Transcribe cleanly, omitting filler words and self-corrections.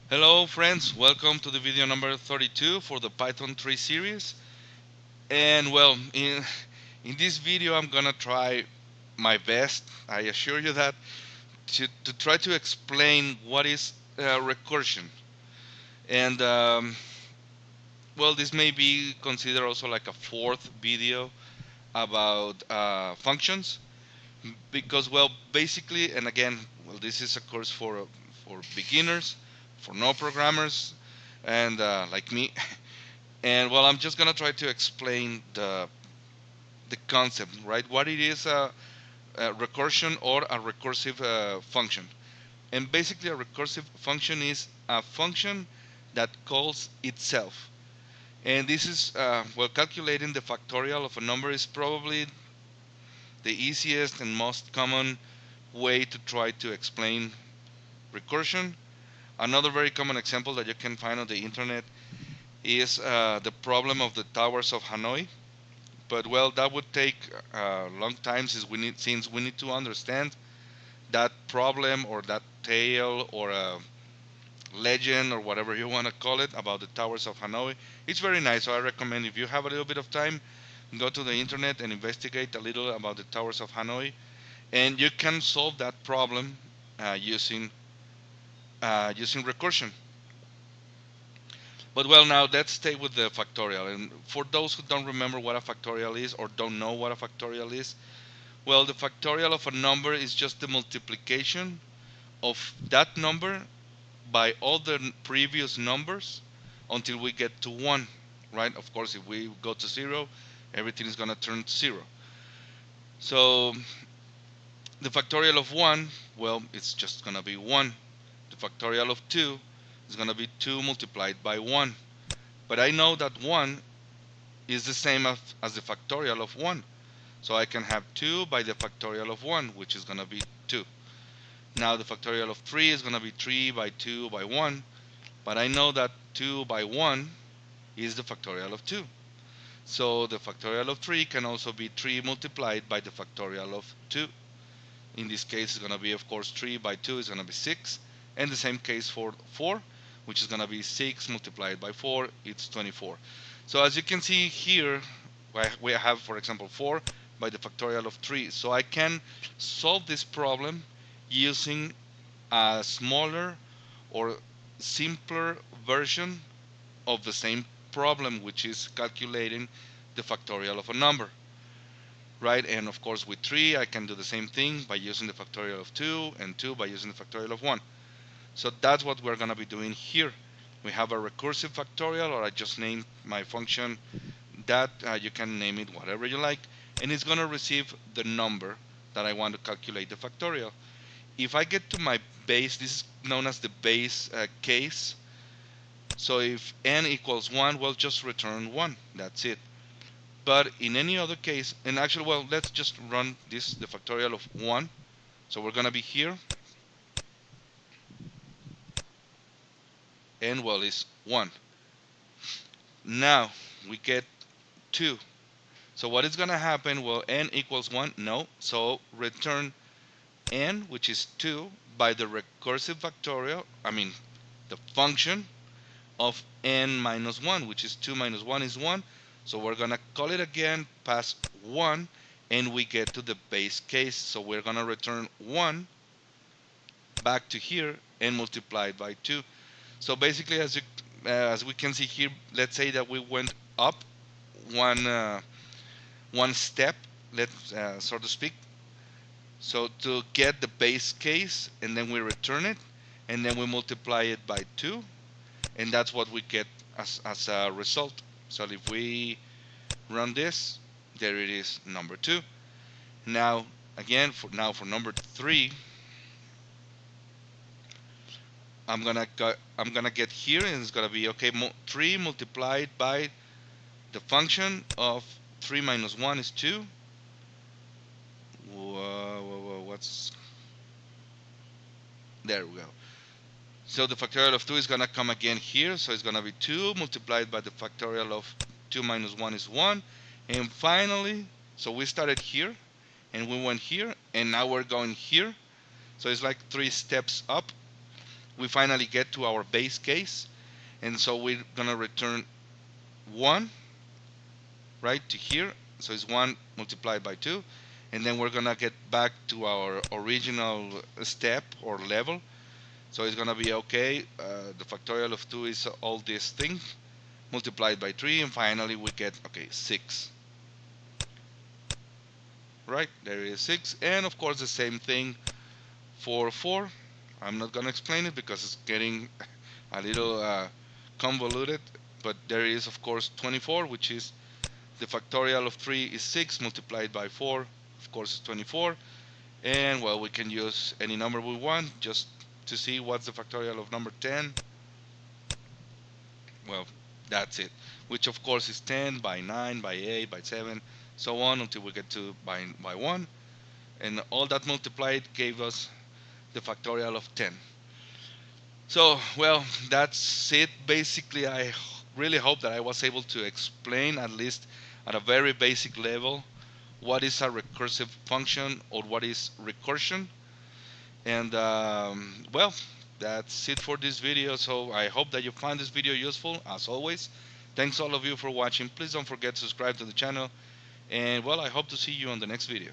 Hello friends, welcome to the video number 32 for the Python 3 series. And well, in this video I'm gonna try my best, I assure you that, to try to explain what is recursion. And well, this may be considered also like a fourth video about functions because well, basically, and again, well, this is a course for beginners, for no programmers, and like me. And well, I'm just gonna try to explain the concept, right? What it is a recursion or a recursive function. And basically, a recursive function is a function that calls itself. And this is well, calculating the factorial of a number is probably the easiest and most common way to try to explain recursion. Another very common example that you can find on the internet is the problem of the towers of Hanoi. But well, that would take a long time since we need to understand that problem or that tale or a legend or whatever you want to call it about the towers of Hanoi. It's very nice, so I recommend if you have a little bit of time, go to the internet and investigate a little about the towers of Hanoi, and you can solve that problem using recursion. But well, now let's stay with the factorial. And for those who don't remember what a factorial is or don't know what a factorial is, well, the factorial of a number is just the multiplication of that number by all the previous numbers until we get to 1, right? Of course, if we go to 0, everything is going to turn to 0. So the factorial of 1, well, it's just going to be 1. The factorial of 2 is going to be 2 multiplied by 1. But I know that 1 is the same as the factorial of 1. So I can have 2 by the factorial of 1, which is going to be 2. Now the factorial of 3 is going to be 3 by 2 by 1. But I know that 2 by 1 is the factorial of 2. So the factorial of 3 can also be 3 multiplied by the factorial of 2. In this case, it's going to be, of course, 3 by 2 is going to be 6. And the same case for 4, which is going to be 6 multiplied by 4, it's 24. So as you can see here, we have, for example, 4 by the factorial of 3. So I can solve this problem using a smaller or simpler version of the same problem, which is calculating the factorial of a number, right? And of course, with 3, I can do the same thing by using the factorial of 2, and 2 by using the factorial of 1. So that's what we're going to be doing here. We have a recursive factorial, or I just named my function that. You can name it whatever you like, and it's going to receive the number that I want to calculate the factorial. If I get to my base, this is known as the base case. So if n equals 1, we'll just return 1. That's it. But in any other case, and actually, well, let's just run this, the factorial of 1. So we're going to be here, and well, is 1. Now we get 2. So what is going to happen? Well, n equals 1. No. So return n, which is 2, by the recursive factorial, I mean, the function of n minus 1, which is 2 minus 1 is 1. So we're going to call it again, pass 1, and we get to the base case. So we're going to return 1 back to here and multiply it by 2. So basically, as we can see here, let's say that we went up one step, so to speak. So to get the base case, and then we return it, and then we multiply it by 2, and that's what we get as a result. So if we run this, there it is, number 2. Now again, for number 3, I'm gonna get here, and it's gonna be okay. 3 multiplied by the function of 3 minus 1 is 2. What's there? We go. So the factorial of 2 is going to come again here. So it's going to be 2 multiplied by the factorial of 2 minus 1 is 1. And finally, so we started here, and we went here, and now we're going here. So it's like 3 steps up. we finally get to our base case, and so we're gonna return 1 right to here. So it's 1 multiplied by 2, and then we're gonna get back to our original step or level. So it's gonna be okay. The factorial of 2 is all this thing multiplied by 3, and finally we get, okay, 6. Right, there is 6, and of course the same thing for 4. I'm not gonna explain it because it's getting a little convoluted, but there is of course 24, which is the factorial of 3 is 6 multiplied by 4, of course it's 24. And well, we can use any number we want just to see what's the factorial of number 10. Well, that's it, which of course is 10 by 9 by 8 by 7, so on until we get to by 1, and all that multiplied gave us the factorial of 10. So well, that's it basically. I really hope that I was able to explain, at least at a very basic level, what is a recursive function or what is recursion. And well, that's it for this video. So I hope that you found this video useful. As always, thanks all of you for watching. Please don't forget to subscribe to the channel, and well, I hope to see you on the next video.